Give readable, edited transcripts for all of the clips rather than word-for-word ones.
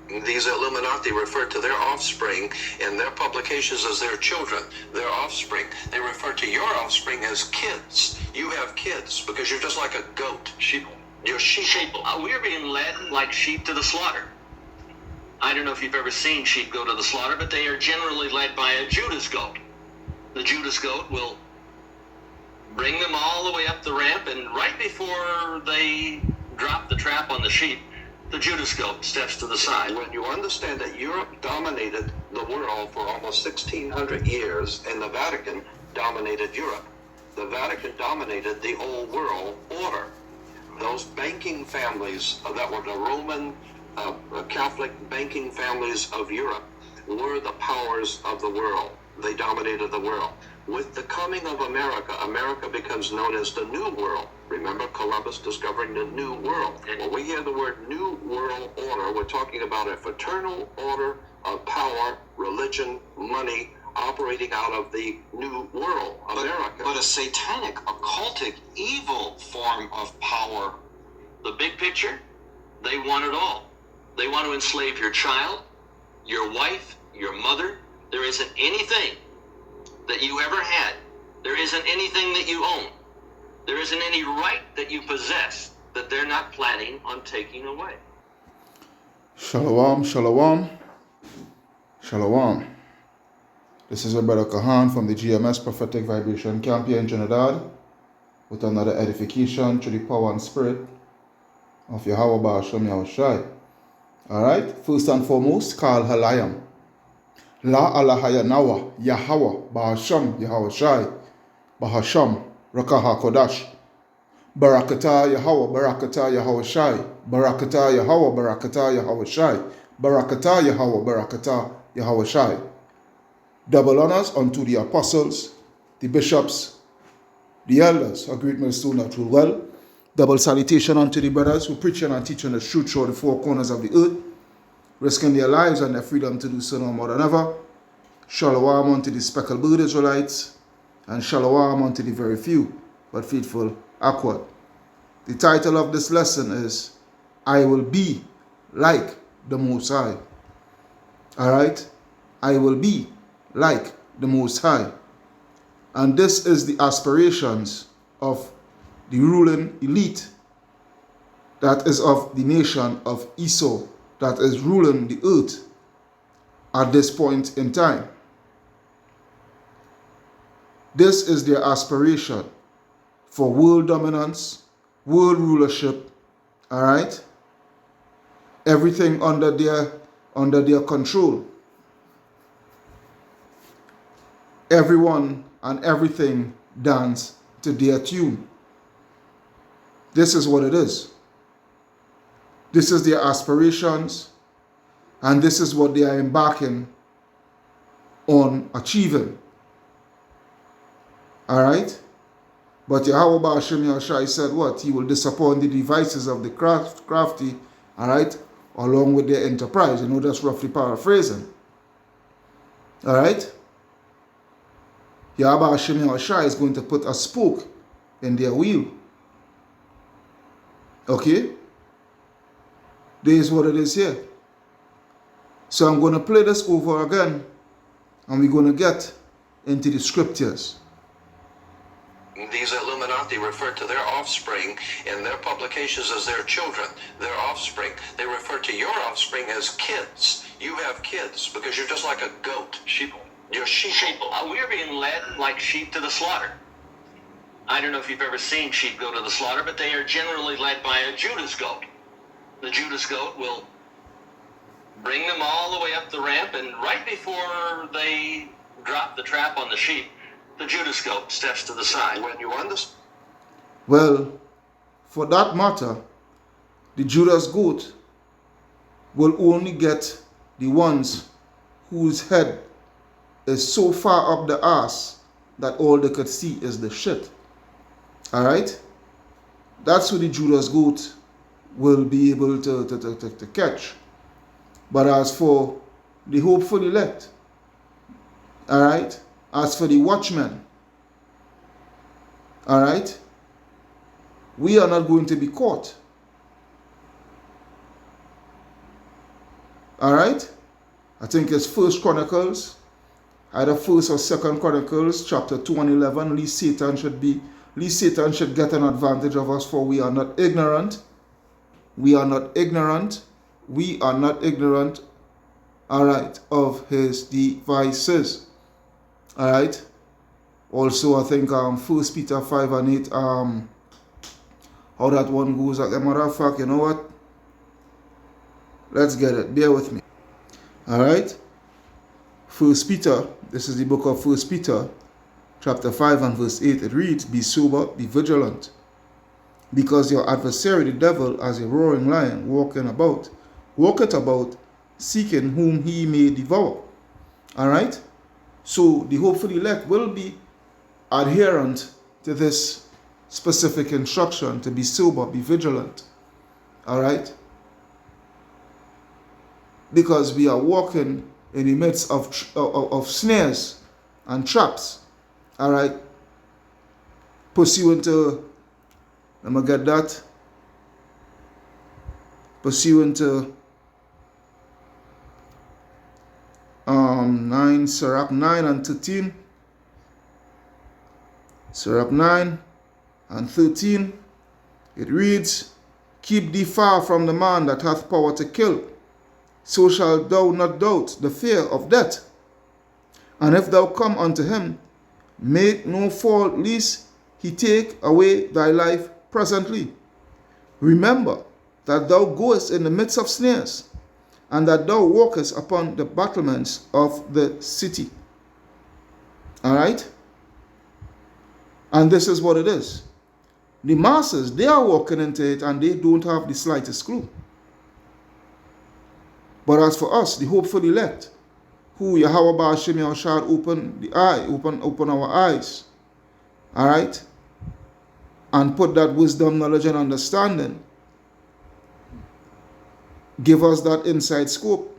These Illuminati refer to their offspring in their publications as their children, their offspring. They refer to your offspring as kids. You have kids because you're just like a goat. Sheep. You're sheep. We're being led like sheep to the slaughter. I don't know if you've ever seen sheep go to the slaughter, but they are generally led by a Judas goat. The Judas goat will bring them all the way up the ramp, and right before they drop the trap on the sheep, the Judas goat steps to the side. When you understand that Europe dominated the world for almost 1,600 years, and the Vatican dominated Europe, the Vatican dominated the old world order. Those banking families that were the Roman Catholic banking families of Europe were the powers of the world. They dominated the world. With the coming of America, America becomes known as the New World. Remember Columbus discovering the New World. When we hear the word New World Order, we're talking about a fraternal order of power, religion, money, operating out of the New World, America. But a satanic, occultic, evil form of power. The big picture, they want it all. They want to enslave your child, your wife, your mother. There isn't anything that you ever had. There isn't anything that you own. There isn't any right that you possess that they're not planning on taking away. Shalom, shalom, shalom. This is your brother Kahan from the GMS Prophetic Vibration Camp here in Trinidad with another edification through the power and spirit of Yahweh Ba'ashem Yahushai. Alright, first and foremost, Kal Halayam. La Alahaya Nawa, Yahweh, Ba'ashem, Yahushai, Bahasham, Rakaha Kodash, Barakata Yahweh, Barakata Yahushai, Barakata Yahweh, Barakata Yahushai, Barakata Yahweh, Barakata Yahushai. Double honors unto the apostles, the bishops, the elders, a great millstone that rule well. Double salutation unto the brothers who preaching and teaching the truth through the four corners of the earth, risking their lives and their freedom to do so no more than ever. Shalom unto the speckled bird Israelites, and shalom unto the very few, but faithful Akwad. The title of this lesson is, I will be like the Most High. Alright? I will be like the Most High. And this is the aspirations of the ruling elite that is of the nation of Esau, that is ruling the earth at this point in time. This is their aspiration for world dominance, world rulership, all right? Everything under their control. Everyone and everything dance to their tune. This is what it is. This is their aspirations, and this is what they are embarking on achieving. Alright? But Yahweh Ba'ashem Yahushai said what? He will disappoint the devices of the crafty, alright, along with their enterprise. You know, that's roughly paraphrasing. Alright? Yahweh Ba'ashem Yahushai is going to put a spoke in their wheel. Okay? This is what it is here. So I'm going to play this over again, and we're going to get into the scriptures. These Illuminati refer to their offspring in their publications as their children, their offspring. They refer to your offspring as kids. You have kids because you're just like a goat. Sheep. You're sheep. We're being led like sheep to the slaughter. I don't know if you've ever seen sheep go to the slaughter, but they are generally led by a Judas goat. The Judas goat will bring them all the way up the ramp, and right before they drop the trap on the sheep, the Judas goat steps to the side. When you understand? Well, for that matter, the Judas goat will only get the ones whose head is so far up the ass that all they could see is the shit. Alright? That's who the Judas goat will be able to catch. But as for the hopeful elect, alright? As for the watchmen, alright? We are not going to be caught. All right? I think it's First Chronicles, either First or Second Chronicles, chapter 2 and 11. Least Satan should get an advantage of us, for we are not ignorant. We are not ignorant. We are not ignorant, all right, of his devices. All right? Also, I think 1 Peter 5 and 8, how that one goes. As a matter of fact, you know what? Let's get it. Bear with me. All right? 1 Peter, this is the book of 1 Peter, chapter 5 and verse 8. It reads, "Be sober, be vigilant, because your adversary, the devil, as a roaring lion, walketh about, seeking whom he may devour." All right? So the hope for the elect will be adherent to this specific instruction to be sober, be vigilant. All right? Because we are walking in the midst of snares and traps. All right? Pursuant to, let me get that. Pursuant to Sirach 9 and 13. Sirach 9 and 13. It reads, "Keep thee far from the man that hath power to kill, so shalt thou not doubt the fear of death. And if thou come unto him, make no fault, lest he take away thy life presently. Remember that thou goest in the midst of snares, and that thou walkest upon the battlements of the city." All right? And this is what it is. The masses, they are walking into it and they don't have the slightest clue. But as for us, the hope for the elect, who Yahweh Ba'ashem Yahushua open our eyes, all right, and put that wisdom, knowledge, and understanding, give us that inside scope,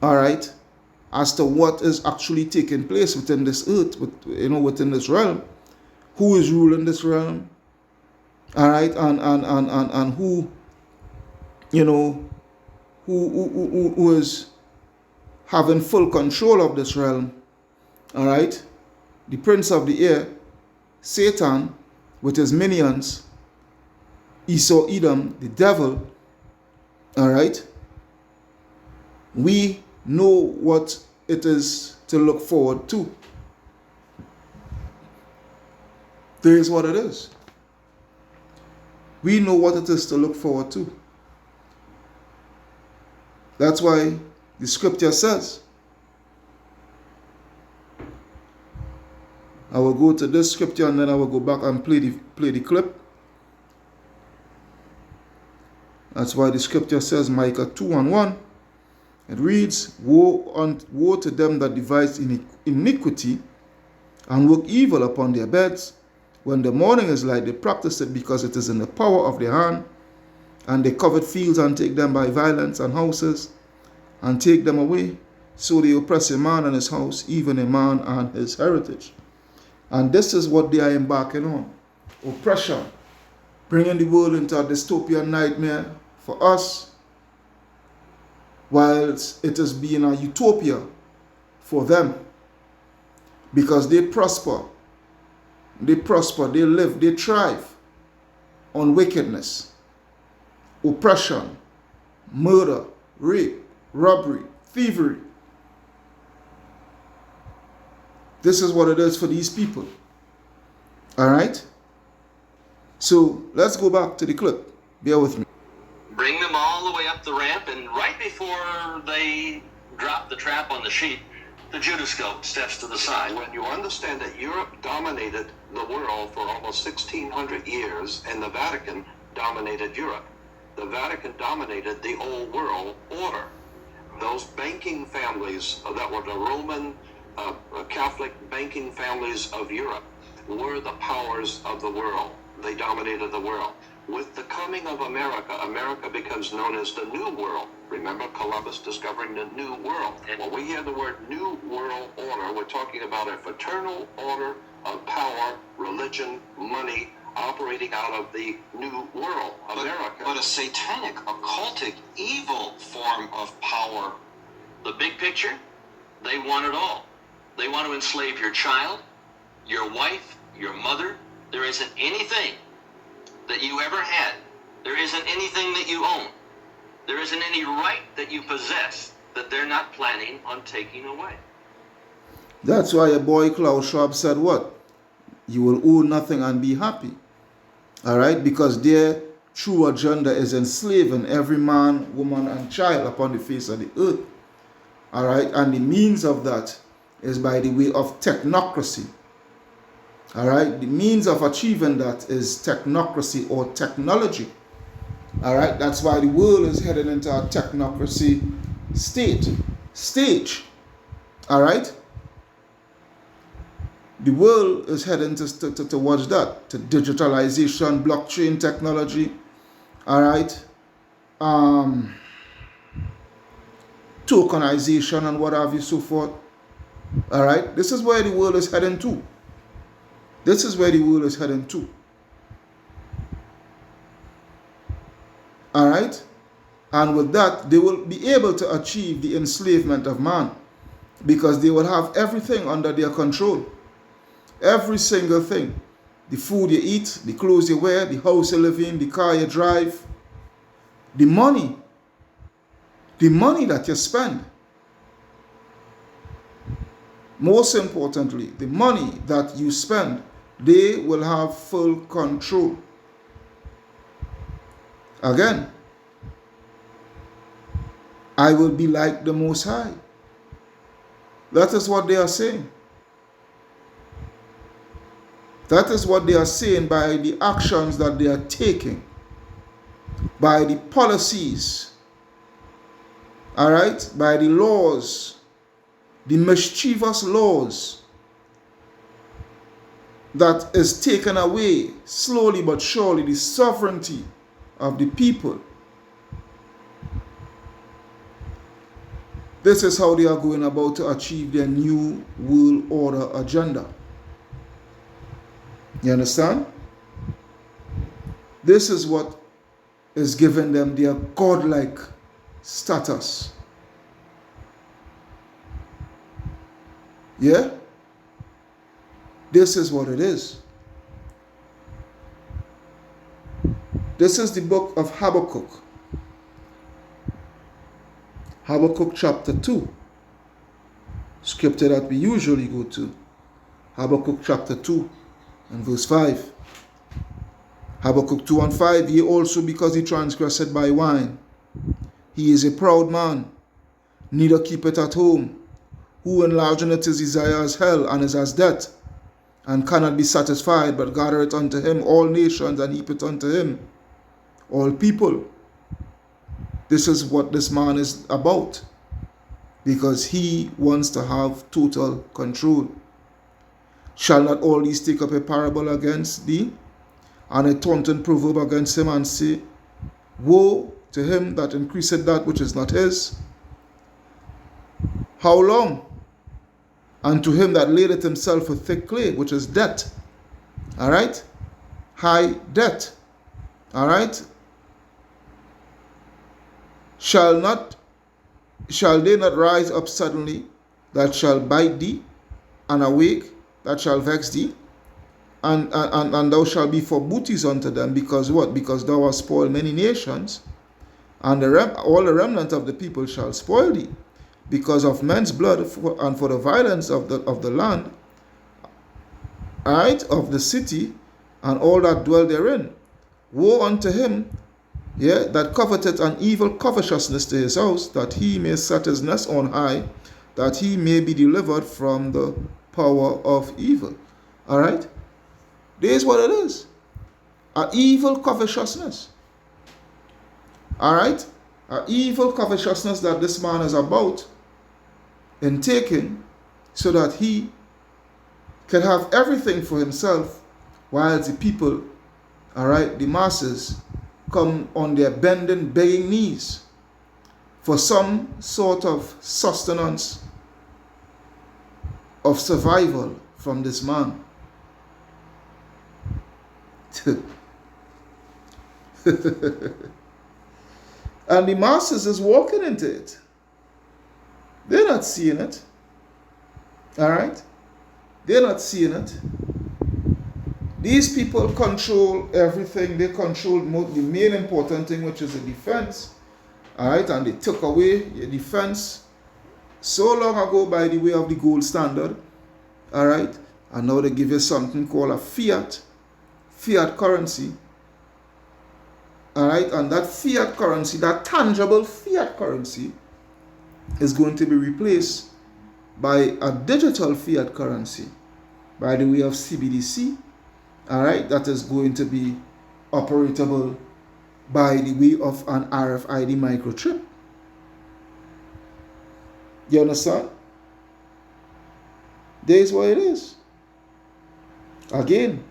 all right, as to what is actually taking place within this earth, within this realm, who is ruling this realm, all right, and who, who is having full control of this realm, all right? The prince of the air, Satan, with his minions, Esau, Edom, the devil, all right? We know what it is to look forward to. There is what it is. We know what it is to look forward to. That's why the scripture says, I will go to this scripture and then I will go back and play the clip. That's why the scripture says, Micah 2 and 1. It reads, Woe to them that devise iniquity and work evil upon their beds. When the morning is light, they practice it because it is in the power of their hand. And they covet fields and take them by violence, and houses, and take them away. So they oppress a man and his house, even a man and his heritage. And this is what they are embarking on. Oppression. Bringing the world into a dystopian nightmare for us, whilst it is being a utopia for them. Because they prosper. They prosper, they live, they thrive on wickedness, oppression, murder, rape, robbery, thievery. This is what it is for these people. All right? So let's go back to the clip. Bear with me. Bring them all the way up the ramp, and right before they drop the trap on the sheep, the Judascope steps to the side. When you understand that Europe dominated the world for almost 1,600 years, and the Vatican dominated Europe. The Vatican dominated the old world order. Those banking families that were the Roman Catholic banking families of Europe were the powers of the world. They dominated the world. With the coming of America, America becomes known as the New World. Remember Columbus discovering the New World. When we hear the word New World Order, we're talking about a fraternal order of power, religion, money, operating out of the New World, America. But a satanic, occultic, evil form of power. The big picture, they want it all. They want to enslave your child, your wife, your mother. There isn't anything that you ever had. There isn't anything that you own. There isn't any right that you possess that they're not planning on taking away. That's why your boy Klaus Schwab said what? You will own nothing and be happy. All right? Because their true agenda is enslaving every man, woman, and child upon the face of the earth. All right? And the means of that is by the way of technocracy. All right? The means of achieving that is technocracy or technology. All right? That's why the world is heading into a technocracy stage. All right? The world is heading towards that, to digitalization, blockchain technology, all right, tokenization and what have you, so forth. All right, this is where the world is heading to. This is where the world is heading to. All right, and with that, they will be able to achieve the enslavement of man because they will have everything under their control. Every single thing. The food you eat, the clothes you wear, the house you live in, the car you drive, the money that you spend. Most importantly, the money that you spend, they will have full control. Again, I will be like the Most High. That is what they are saying. That is what they are saying by the actions that they are taking, by the policies, all right, by the laws, the mischievous laws that is taken away slowly but surely the sovereignty of the people. This is how they are going about to achieve their new world order agenda. You understand? This is what is giving them their godlike status. Yeah? This is what it is. This is the book of Habakkuk. Habakkuk chapter 2. Scripture that we usually go to. Habakkuk chapter 2. And verse 5. Habakkuk 2 and 5. Ye also, because he transgressed by wine, he is a proud man, neither keepeth at home, who enlargeneth his desire as hell, and is as death, and cannot be satisfied, but gathereth unto him all nations, and heapeth unto him all people. This is what this man is about, because he wants to have total control. Shall not all these take up a parable against thee, and a taunting proverb against him, and say, Woe to him that increaseth that which is not his? How long? And to him that ladeth himself with thick clay, which is debt. All right? High debt. All right? Shall they not rise up suddenly, that shall bite thee, and awake, that shall vex thee, and thou shalt be for booties unto them, because what? Because thou hast spoiled many nations, and all the remnant of the people shall spoil thee, because of men's blood, and for the violence of the land, right, of the city, and all that dwell therein. Woe unto him, that coveteth an evil covetousness to his house, that he may set his nest on high, that he may be delivered from the power of evil. All right? This is what it is. An evil covetousness. All right? An evil covetousness that this man is about in taking, so that he can have everything for himself, while the people, all right, the masses, come on their bending, begging knees for some sort of sustenance, of survival from this man. And the masses is walking into it. They're not seeing it. Alright? They're not seeing it. These people control everything. They control the main important thing, which is the defense. Alright? And they took away your defense so long ago by the way of the gold standard. Alright? And now they give you something called a fiat currency. Alright? And that fiat currency, that tangible fiat currency, is going to be replaced by a digital fiat currency by the way of CBDC. Alright? That is going to be operatable by the way of an RFID microchip. You understand? There's what it is. Again,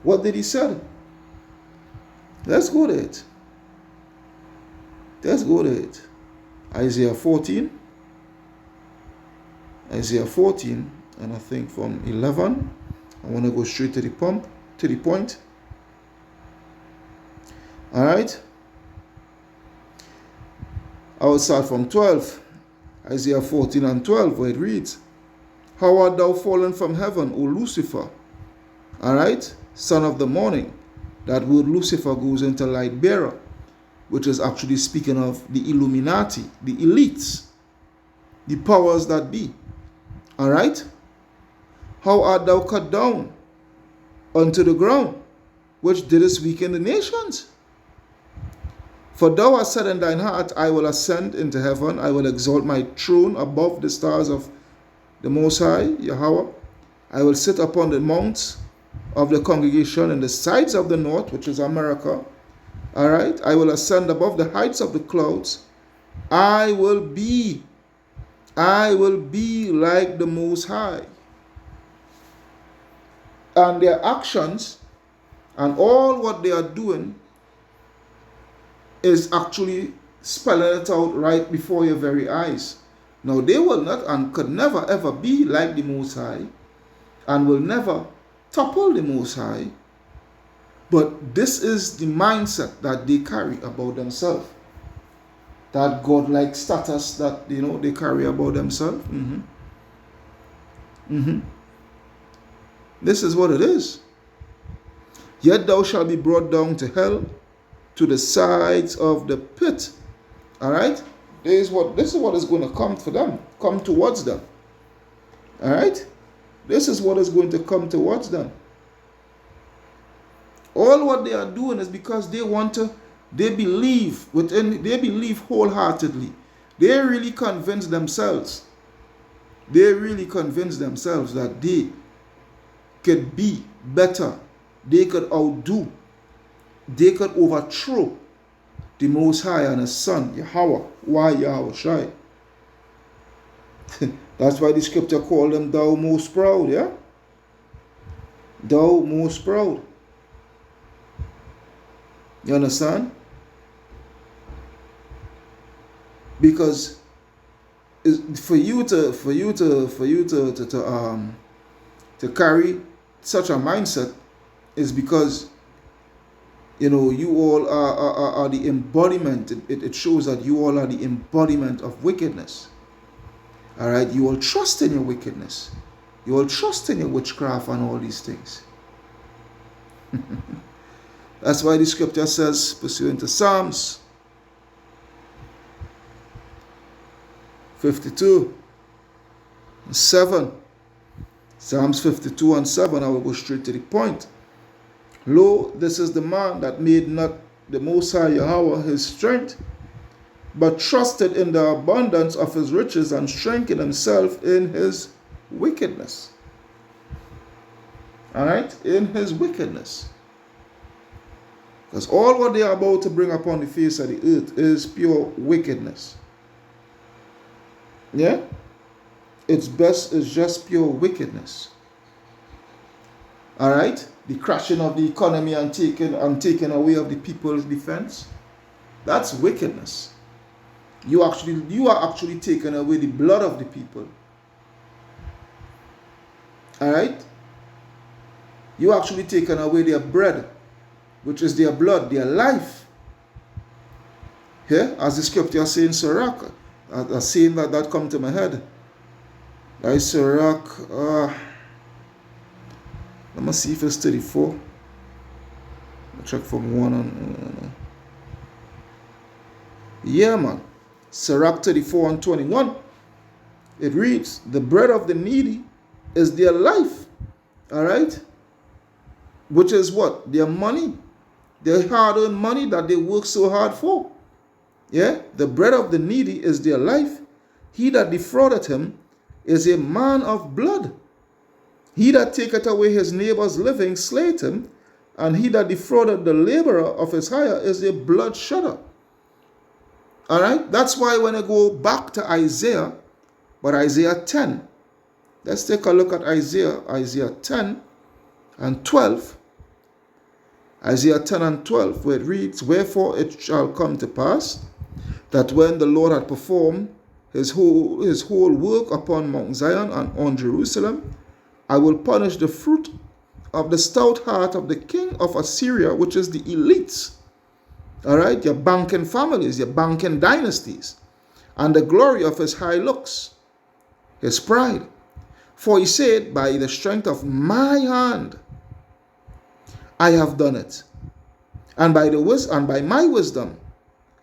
what did he say? Let's go to it. Let's go to it. Isaiah 14. Isaiah 14, and I think from 11. I want to go straight to the point. Alright? I will start from 12. Isaiah 14 and 12, where it reads, How art thou fallen from heaven, O Lucifer? Alright? Son of the morning. That word Lucifer goes into light bearer, which is actually speaking of the Illuminati, the elites, the powers that be. Alright? How art thou cut down unto the ground, which didst weaken the nations? For thou hast said in thine heart, I will ascend into heaven, I will exalt my throne above the stars of the Most High, Yahweh. I will sit upon the mounts of the congregation in the sides of the north, which is America. Alright? I will ascend above the heights of the clouds. I will be like the Most High. And their actions and all what they are doing is actually spelling it out right before your very eyes. Now they will not and could never ever be like the Most High and will never topple the Most High. But this is the mindset that they carry about themselves. That godlike status that they carry about themselves. This is what it is. Yet thou shalt be brought down to hell, to the sides of the pit. Alright? This is what is going to come for them. Come towards them. Alright? This is what is going to come towards them. All what they are doing is because they believe wholeheartedly. They really convince themselves. That they could be better. They could outdo. They could overthrow the Most High and His Son, Yahweh. Why Yahweh Shai? That's why the scripture called them thou most proud, yeah? Thou most proud. You understand? Because for you to carry such a mindset is because you all are the embodiment. It shows that you all are the embodiment of wickedness. Alright, you all trust in your wickedness. You all trust in your witchcraft and all these things. That's why the scripture says, pursuant to Psalms 52 and 7. Psalms 52 and 7, I will go straight to the point. Lo, this is the man that made not the Most High Yahweh his strength, but trusted in the abundance of his riches and strengthened himself in his wickedness. Alright? In his wickedness. Because all what they are about to bring upon the face of the earth is pure wickedness. Yeah? Its best is just pure wickedness. Alright? The crashing of the economy and taking away of the people's defense. That's wickedness. You are actually taking away the blood of the people. Alright? You actually taken away their bread, which is their blood, their life. Here, as the scripture says in Sirach, a saying that come to my head. That is Sirach, let me see if it's 34. I'll check from 1 on. Yeah, man. Sirach 34 and 21. It reads, the bread of the needy is their life. Alright? Which is what? Their money. Their hard-earned money that they work so hard for. Yeah? The bread of the needy is their life. He that defraudeth him is a man of blood. He that taketh away his neighbor's living slayeth him, and he that defrauded the laborer of his hire is a blood shedder. Alright? That's why when I go back to Isaiah, but Isaiah 10, let's take a look at Isaiah 10 and 12. Isaiah 10 and 12, where it reads, wherefore it shall come to pass, that when the Lord had performed his whole work upon Mount Zion and on Jerusalem, I will punish the fruit of the stout heart of the king of Assyria, which is the elites. All right, your banking families, your banking dynasties, and the glory of his high looks, his pride. For he said, by the strength of my hand I have done it, and by my wisdom,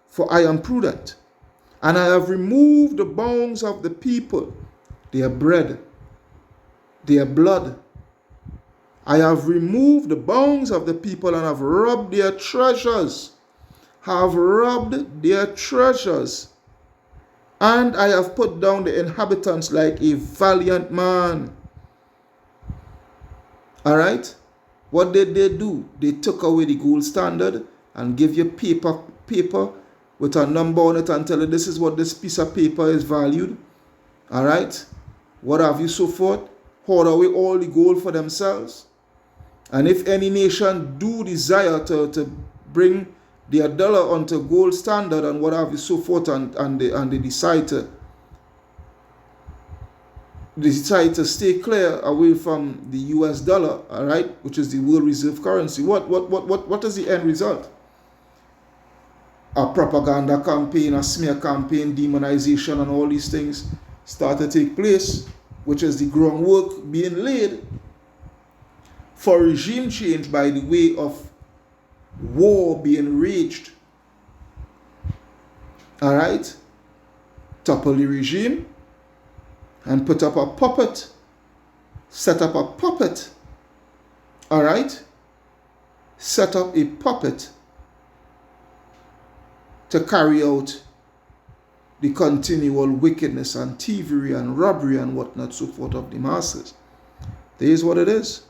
for I am prudent, and I have removed the bones of the people, their bread, their blood. I have removed the bones of the people and have robbed their treasures. Have robbed their treasures. And I have put down the inhabitants like a valiant man. Alright? What did they do? They took away the gold standard and give you paper with a number on it and tell you this is what this piece of paper is valued. Alright? What have you so forth? Hoard away all the gold for themselves. And if any nation do desire to bring their dollar onto gold standard and what have you so forth, and they decide to stay clear away from the US dollar, all right, which is the world reserve currency, what is the end result? A propaganda campaign, a smear campaign, demonization, and all these things start to take place, which is the groundwork being laid for regime change by the way of war being waged. Alright? Topple the regime and put up a puppet. Set up a puppet. Alright? Set up a puppet to carry out the continual wickedness and thievery and robbery and whatnot, so forth of the masses. There is what it is.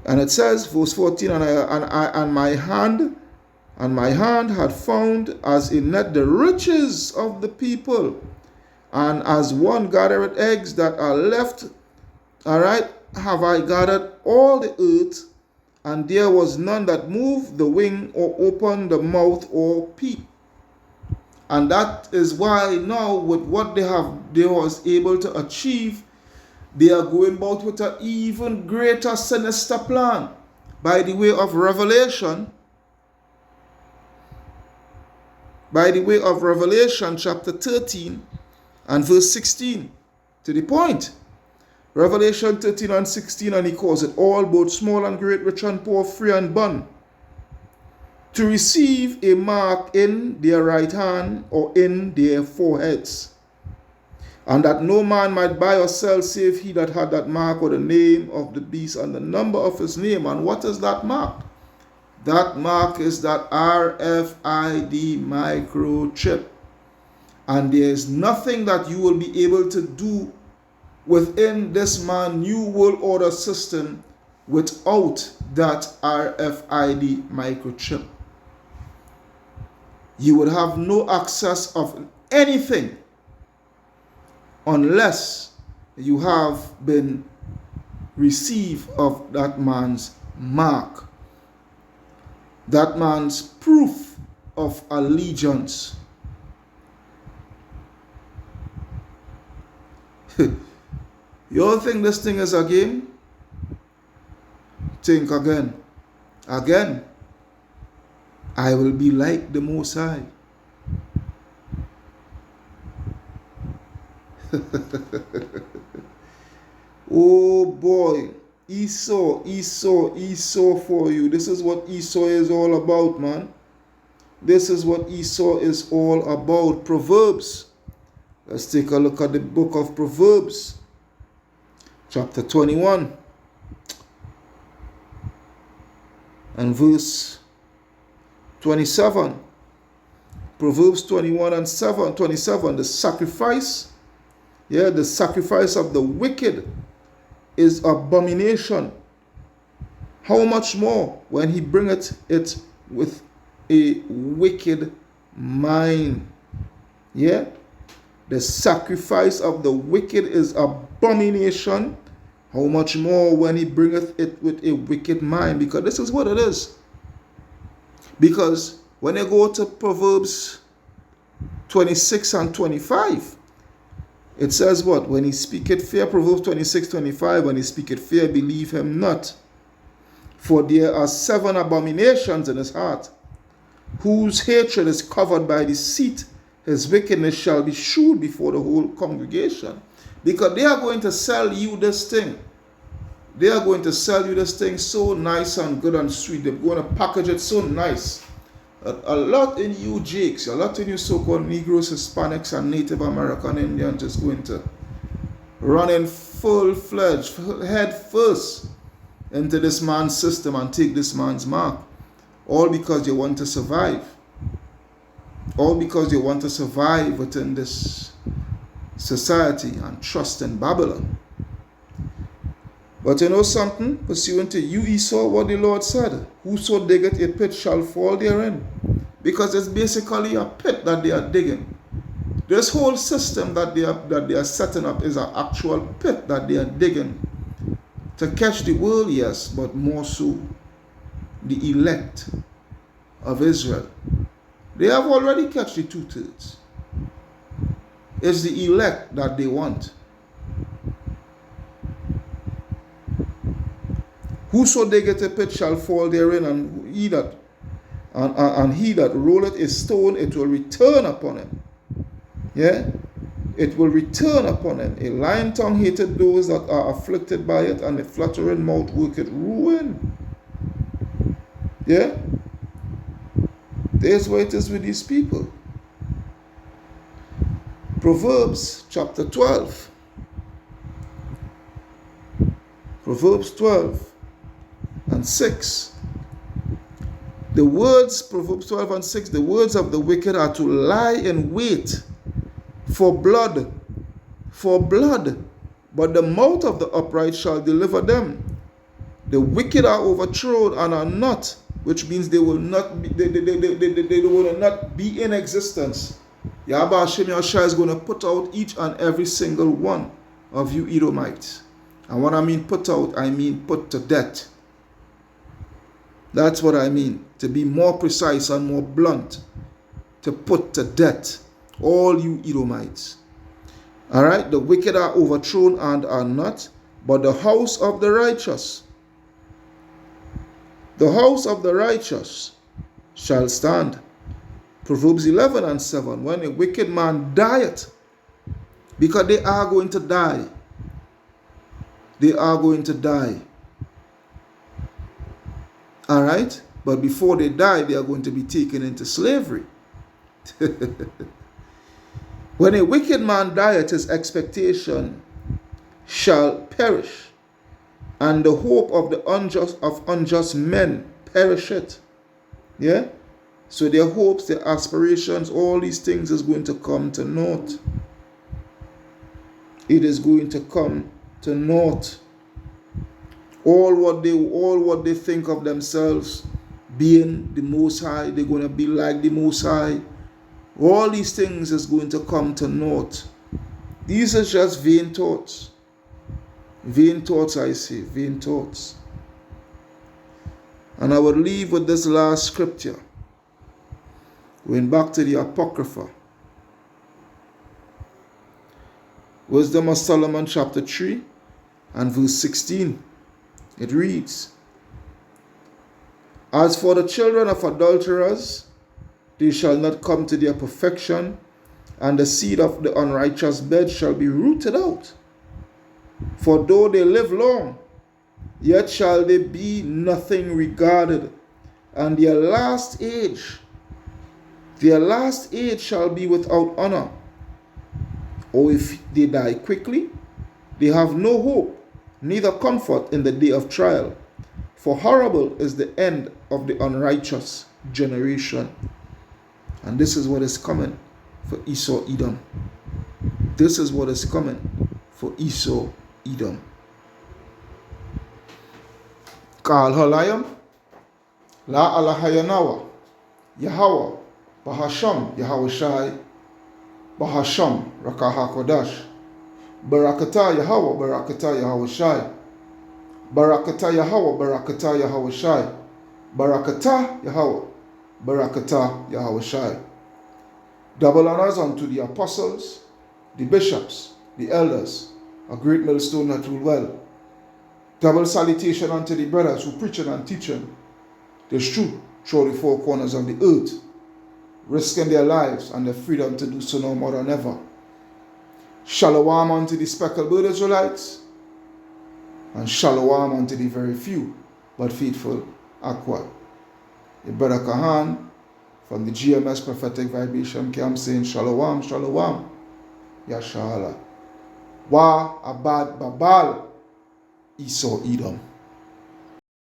And it says, verse 14, and my hand had found as a net the riches of the people, and as one gathereth eggs that are left, all right, have I gathered all the earth, and there was none that moved the wing or opened the mouth or peep. And that is why now with what they was able to achieve, they are going about with an even greater sinister plan by the way of Revelation. By the way of Revelation chapter 13 and verse 16. To the point. Revelation 13 and 16, and he calls it all, both small and great, rich and poor, free and bond, to receive a mark in their right hand or in their foreheads, and that no man might buy or sell save he that had that mark or the name of the beast and the number of his name. And what is that mark? That mark is that RFID microchip. And there is nothing that you will be able to do within this new world order system without that RFID microchip. You would have no access of anything unless you have been received of that man's mark, that man's proof of allegiance. You all think this thing is a game? think again. Again, I will be like the Most High. Oh boy, Esau for you. This is what Esau is all about, man. This is what Esau is all about. Proverbs. Let's take a look at the book of Proverbs, chapter 21, and verse 27. Proverbs 21 and 27. The sacrifice of the wicked is abomination. How much more when he bringeth it with a wicked mind? Yeah? The sacrifice of the wicked is abomination. How much more when he bringeth it with a wicked mind? Because this is what it is. Because when you go to Proverbs 26 and 25, it says what? When he speaketh fear, Proverbs 26:25, when he speaketh fear, believe him not. For there are 7 abominations in his heart, whose hatred is covered by deceit. His wickedness shall be shewed before the whole congregation. Because they are going to sell you this thing. They are going to sell you this thing so nice and good and sweet. They're going to package it so nice. A lot in you Jakes, a lot in you so-called Negroes, Hispanics, and Native American Indians is going to run in full-fledged, head first into this man's system and take this man's mark. All because you want to survive. All because you want to survive within this society and trust in Babylon. But you know something? Pursuant to you, Esau, what the Lord said, whoso diggeth a pit shall fall therein. Because it's basically a pit that they are digging. This whole system that they are setting up is an actual pit that they are digging. To catch the world, yes, but more so the elect of Israel. They have already catch the 2/3. It's the elect that they want. Whoso diggeth a pit shall fall therein, and he that rolleth a stone, it will return upon him. Yeah? It will return upon him. A lying tongue hated those that are afflicted by it, and a flattering mouth worketh ruin. Yeah? There's where it is with these people. Proverbs chapter 12. Proverbs 12 and 6. The words, Proverbs 12 and 6, the words of the wicked are to lie in wait for blood, but the mouth of the upright shall deliver them. The wicked are overthrown and are not, which means they will not be, they will not be in existence. Yahweh Hashem Yahshua is going to put out each and every single one of you Edomites. And when I mean put out, I mean put to death. That's what I mean. To be more precise and more blunt. To put to death all you Edomites. Alright? The wicked are overthrown and are not, but the house of the righteous shall stand. Proverbs 11 and 7. When a wicked man dieth, because they are going to die. They are going to die. Alright? But before they die, they are going to be taken into slavery. When a wicked man dieth, his expectation shall perish, and the hope of the unjust men perisheth. Yeah? So their hopes, their aspirations, all these things is going to come to naught. It is going to come to naught. All what they think of themselves being the Most High, they're going to be like the Most High. All these things is going to come to naught. These are just vain thoughts. Vain thoughts, I say, vain thoughts. And I will leave with this last scripture. Going back to the Apocrypha. Wisdom of Solomon chapter 3 and verse 16. It reads, As for the children of adulterers, they shall not come to their perfection, and the seed of the unrighteous bed shall be rooted out. For though they live long, yet shall they be nothing regarded, and their last age shall be without honor. Or if they die quickly, they have no hope, neither comfort in the day of trial. For horrible is the end of the unrighteous generation. And this is what is coming for Esau Edom. This is what is coming for Esau Edom. Kal halayam, la alahayanawa, Yahweh, Bahasham, Yahweh Shai, Bahasham, Rakaha Kodash, Barakata Yahweh, Barakata Yahweh Shai, Barakata Yahweh, Barakata Yahweh Shai, Barakata Yahweh, Barakata Yahweh Shai. Double honors unto the apostles, the bishops, the elders, a great millstone that rule well. Double salutation unto the brothers who preaching and teaching the truth through the four corners of the earth, risking their lives and their freedom to do so no more than ever. Shalom unto the speckled bird Israelites, and shalom unto the very few but faithful Aqua. Your brother Kahan from the GMS Prophetic Vibration Camp saying shalom, shalom, Yashala. Wa abad babal Esau Edom.